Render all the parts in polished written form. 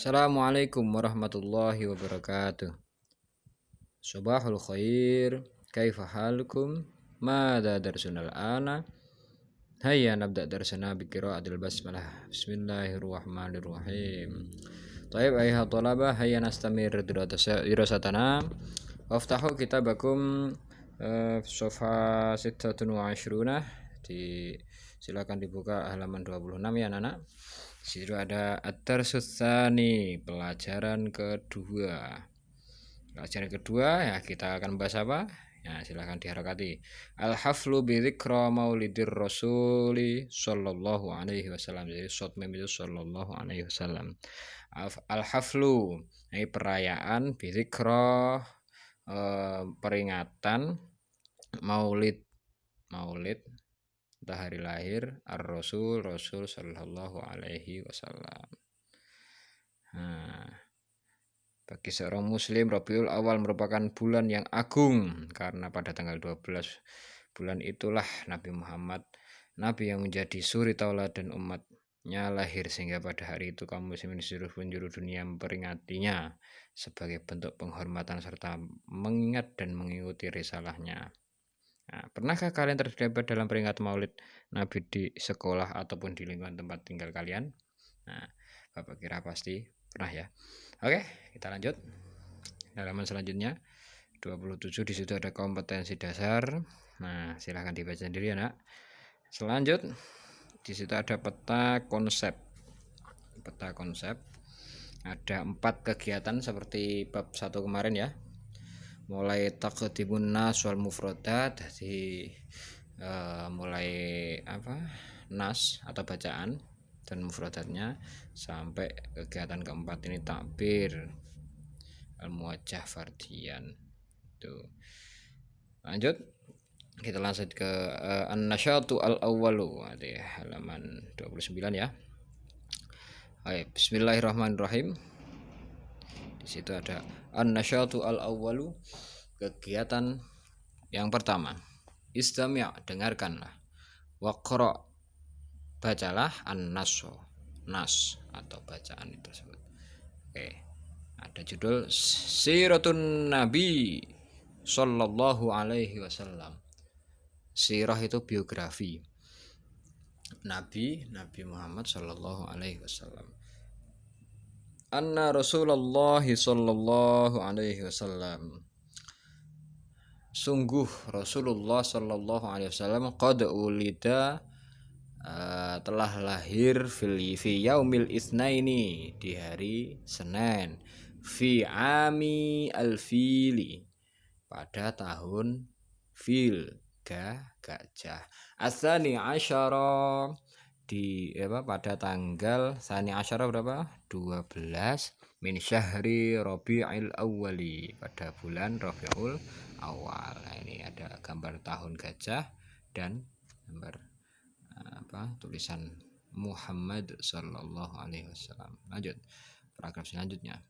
Assalamualaikum warahmatullahi wabarakatuh. Subahul khair. Kaifa halukum? Mada darsunal ana? Hayya nabda darsana biqiraatil basmalah. Bismillahirrahmanirrahim. Taib ayha talabah hayya nastamir dirasatana. Waftahu kitabakum sofa 26. Silakan dibuka halaman 26 ya anak. Situ ada at-darsus tsani, pelajaran kedua. Pelajaran kedua ya kita akan bahas apa? Ya silahkan diharakati. Al-haflu bi dzikra maulidir rasuli sallallahu alaihi wasallam. Jadi short meme itu sallallahu alaihi wasallam. Al-haflu ini perayaan bi dzikra peringatan maulid hari lahir Rasul sallallahu alaihi wasallam. Nah, bagi seorang muslim Rabiul Awal merupakan bulan yang agung karena pada tanggal 12 bulan itulah Nabi Muhammad, Nabi yang menjadi suri tauladan umatnya lahir, sehingga pada hari itu kaum muslimin di seluruh penjuru dunia memperingatinya sebagai bentuk penghormatan serta mengingat dan mengikuti risalahnya. Nah, pernahkah kalian terlibat dalam peringatan maulid Nabi di sekolah ataupun di lingkungan tempat tinggal kalian? Nah, Bapak kira pasti pernah ya. Oke, kita lanjut. Halaman selanjutnya 27, di situ ada kompetensi dasar. Nah, silahkan dibaca sendiri ya, Nak. Selanjut, di situ ada peta konsep. Peta konsep. Ada 4 kegiatan seperti bab 1 kemarin ya. Mulai taqdimun nas wal mufradat, jadi mulai nas atau bacaan dan mufradatnya, sampai kegiatan keempat ini takbir al-muwajjah fardiyan. Tuh. Lanjut, kita lanjut ke an-nasyatu al-awwalu, halaman 29 ya. Baik, bismillahirrahmanirrahim. Di situ ada an-nasyatu al-awwalu, kegiatan yang pertama. Istami', dengarkanlah. Waqra', bacalah an-nas atau bacaan tersebut. Oke. Ada judul Siratun Nabi sallallahu alaihi wasallam. Sirah itu biografi Nabi Muhammad sallallahu alaihi wasallam. Anna Rasulullah sallallahu alaihi wasallam, sungguh Rasulullah sallallahu alaihi wasallam qad ulida, telah lahir fi yaumil itsnaini, di hari Senin, fi ami al-fili, pada tahun fil, gajah, asani asyara, pada tanggal sani asyara berapa? 12 min syahri Rabiul Awwali, pada bulan Rabiul Awal. Nah, ini ada gambar tahun gajah dan gambar tulisan Muhammad sallallahu alaihi wasallam. Lanjut paragraf selanjutnya.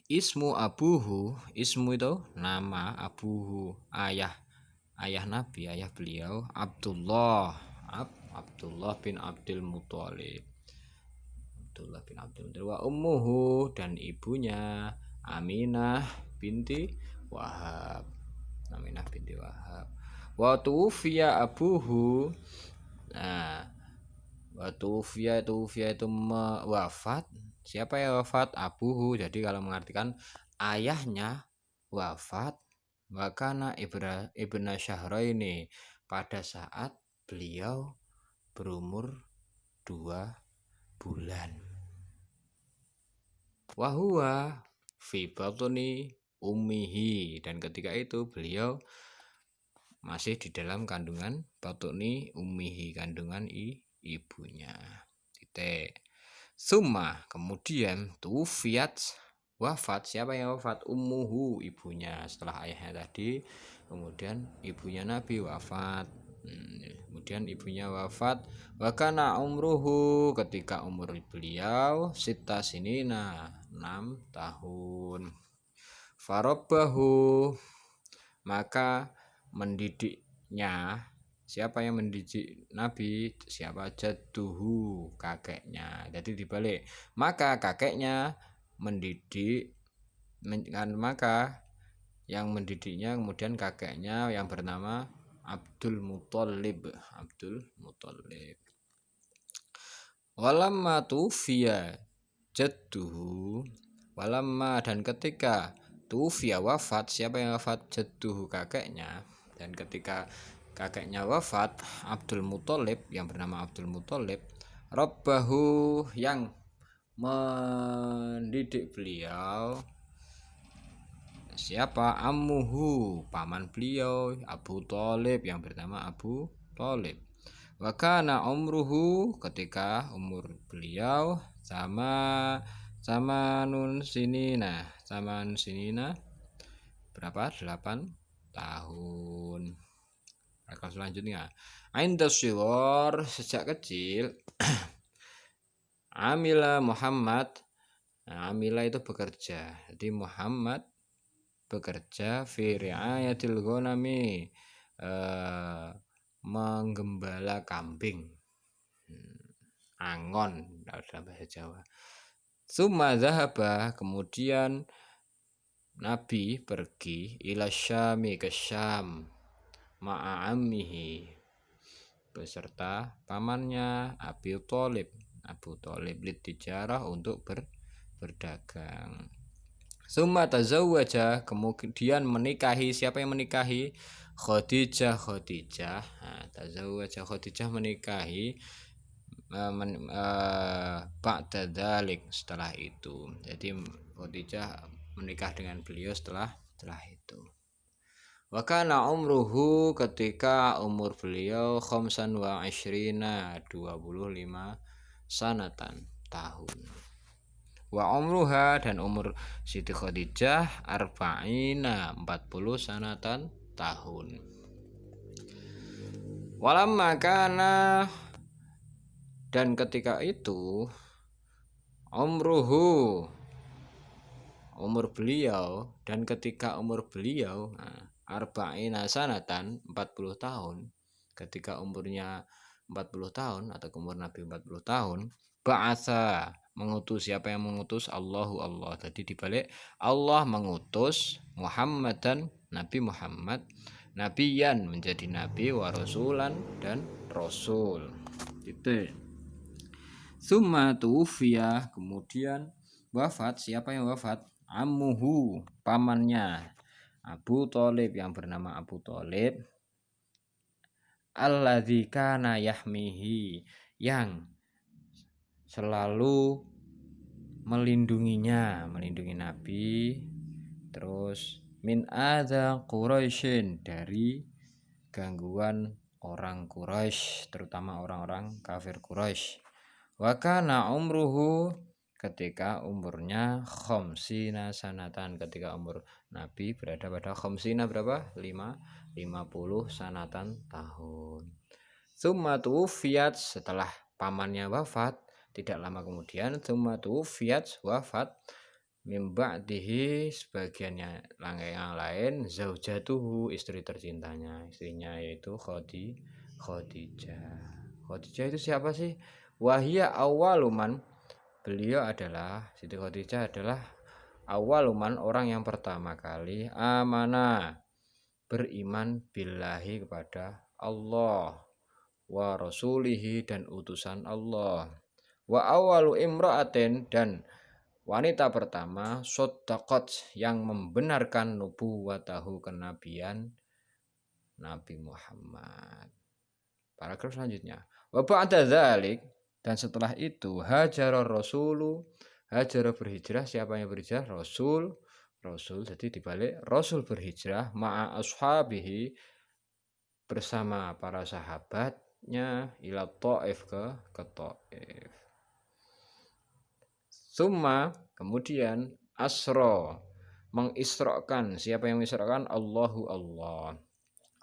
Ismu abuhu, ismu itu nama, abuhu ayah Nabi, ayah beliau Abdullah bin Abdul Muthalib. Wa ummuhu, dan ibunya Aminah binti Wahab. Wa tufiya abuhu. Nah, wa tufiya itu wafat. Siapa yang wafat? Abuhu. Jadi kalau mengartikan ayahnya wafat, wakana ibna syahraini, pada saat beliau berumur 2 bulan. Wahuwa fi batni ummihi, dan ketika itu beliau masih di dalam kandungan batni ummihi, kandungan ibunya. Summa, kemudian tufiat, wafat. Siapa yang wafat? Ummuhu, ibunya. Setelah ayahnya tadi, kemudian ibunya Nabi wafat. Kemudian ibunya wafat. Wakana umruhu, ketika umur beliau sita sinina, 6 tahun. Farabbahu, maka mendidiknya Siapa yang mendidik Nabi? Siapa? Jadduhu, kakeknya. Jadi dibalik. Maka kakeknya mendidik, maka yang mendidiknya kemudian kakeknya yang bernama Abdul Muthalib. Abdul Muthalib. Walamma tufiya jadduhu, walamma dan ketika tufiya wafat, siapa yang wafat? Jadduhu, kakeknya. Dan ketika kakeknya wafat, Abdul Muthalib yang bernama Abdul Muthalib, Rabbahu yang mendidik beliau siapa? Ammuhu, paman beliau Abu Thalib yang bernama Abu Thalib. Wa kana umruhu, ketika umur beliau zamanun sinina berapa? 8 tahun. Maka selanjutnya Ainda shiwar, sejak kecil. Amila Muhammad, amila itu bekerja. Jadi Muhammad bekerja fi riayatil ghanami, menggembala kambing, angon dalam bahasa Jawa. Summa zahaba, kemudian Nabi pergi ila Syami, ke Syam, ma'a ammihi, beserta pamannya Abu Thalib, litijarah, untuk berdagang. Summa tazawwaja, kemudian menikahi. Siapa yang menikahi? Khadijah. Nah, tazawwaja, Khadijah menikahi ba'da dzalik, setelah itu. Jadi Khadijah menikah dengan beliau setelah itu. Wa kana umruhu, ketika umur beliau khamsan wa ishrina, 25 sanatan, tahun. Wa umruha, dan umur Siti Khadijah arba'ina, 40 sanatan, tahun. Walamma kana, dan ketika itu umruhu, umur beliau, dan ketika umur beliau arba'ina sanatan, 40 tahun, ketika umurnya 40 tahun atau umur Nabi 40 tahun, ba'atsa, mengutus. Siapa yang mengutus? Allahu, Allah. Jadi dibalik, Allah mengutus Muhammadan, Nabi Muhammad, nabiyan, menjadi nabi, wa rasulan, dan rasul. Gitu. Summa tufiya, kemudian wafat. Siapa yang wafat? Ammuhu, pamannya Abu Thalib yang bernama Abu Thalib, alladzi kana yahmihi, yang selalu melindungi Nabi. Terus min adza Quraisyin, dari gangguan orang Quraisy, terutama orang-orang kafir Quraisy. Wa kana umruhu, ketika umurnya khamsina sanatan, ketika umur Nabi berada pada khamsina, berapa? 50 sanatan, tahun. Tsumma tuwfiyat, setelah pamannya wafat, tidak lama kemudian, tsumma tuwfiyat, wafat, mim ba'dihi, sebagiannya yang lain, zaujatuhu, istri tercintanya, istrinya yaitu Khadijah. Khadijah itu siapa sih? Wahia awaluman, beliau adalah, Siti Khadijah adalah awaluman, orang yang pertama kali amanah, beriman billahi, kepada Allah, wa rasulihi, dan utusan Allah, wa awalu imra'atin, dan wanita pertama soddaqat, yang membenarkan nubuwatahu, kenabian Nabi Muhammad. Paragraf selanjutnya, wa ba'da dzalik, dan setelah itu hajar rasulu, hajar berhijrah. Siapa yang berhijrah? Rasul. Jadi dibalik, Rasul berhijrah ma'a ashabihi, bersama para sahabatnya, ila Thaif, ke Thaif. Summa, kemudian asro, mengisrakan. Siapa yang mengisrakan? Allahu, Allah.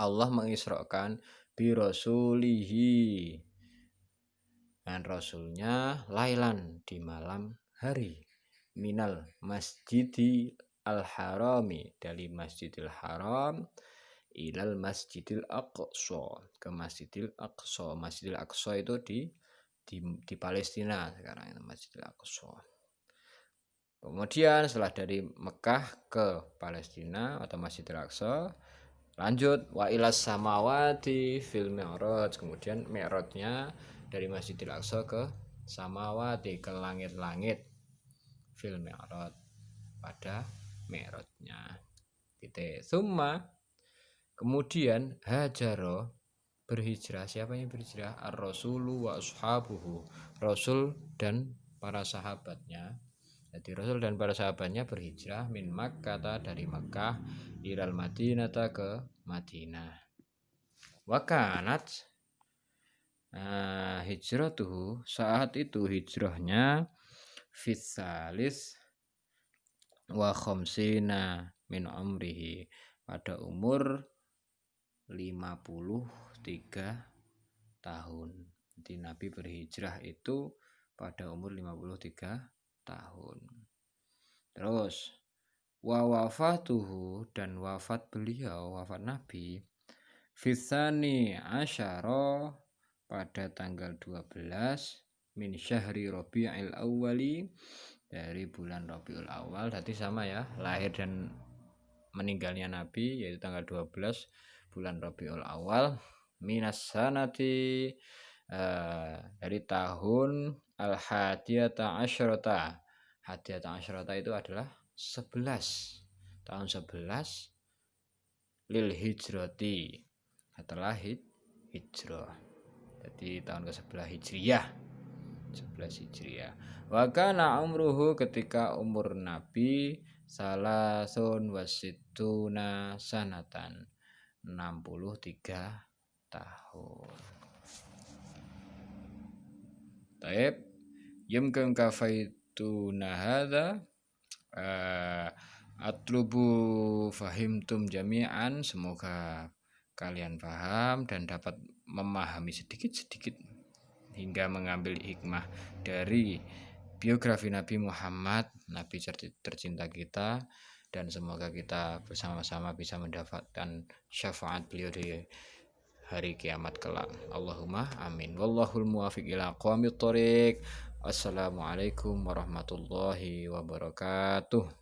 Allah mengisrakan bi rasulihi, dan rasulnya, lailan, di malam hari, minal masjidi al harami, dari Masjidil Haram, ilal Masjidil Aqsa, ke Masjidil Aqsa. Masjidil Aqsa itu di Palestina sekarang itu Masjidil Aqsa. Kemudian setelah dari Mekah ke Palestina atau Masjidil Aqsa, lanjut wa ilas samawati fil mi'raj. Kemudian mi'rajnya dari Masjidil Aqsa ke samawati, ke langit-langit, fil mi'raj, pada mi'rajnya. Summa, kemudian hajaro, berhijrah. Siapa yang berhijrah? Ar-rasulu wa ashabuhu, Rasul dan para sahabatnya. Jadi Rasul dan para sahabatnya berhijrah min Makkah, dari Makkah, ilal Madinata, ke Madinah. Wakanat, hijratuhu, saat itu hijrahnya fisalis wa khamsina min umrihi, pada umur 53 tahun. Jadi Nabi berhijrah itu pada umur 53 tahun. Terus wa wafatuhu, dan wafat beliau, wafat Nabi, fisani asyara, pada tanggal 12 min syahri Rabiul Awwali, dari bulan Rabiul Awal. Berarti sama ya, lahir dan meninggalnya Nabi yaitu tanggal 12 bulan Rabiul Awal, minas sanati, dari tahun al-hadiyata asyrata. Hadiyata asyrata itu adalah 11, tahun 11 lil hijrati, setelah hijrah. Jadi tahun ke-11 Hijriyah, 11 Hijriyah. Wa kana umruhu, ketika umur Nabi salasun wasittuna sanatan, 63 tahun. Taib yumkin kafaituna hadza, atlubu fahimtum jami'an, semoga kalian paham dan dapat memahami sedikit-sedikit hingga mengambil hikmah dari biografi Nabi Muhammad, Nabi tercinta kita, dan semoga kita bersama-sama bisa mendapatkan syafaat beliau di hari kiamat kelak. Allahumma amin. Wallahul muwafiq ila aqwamit thoriq. Assalamualaikum warahmatullahi wabarakatuh.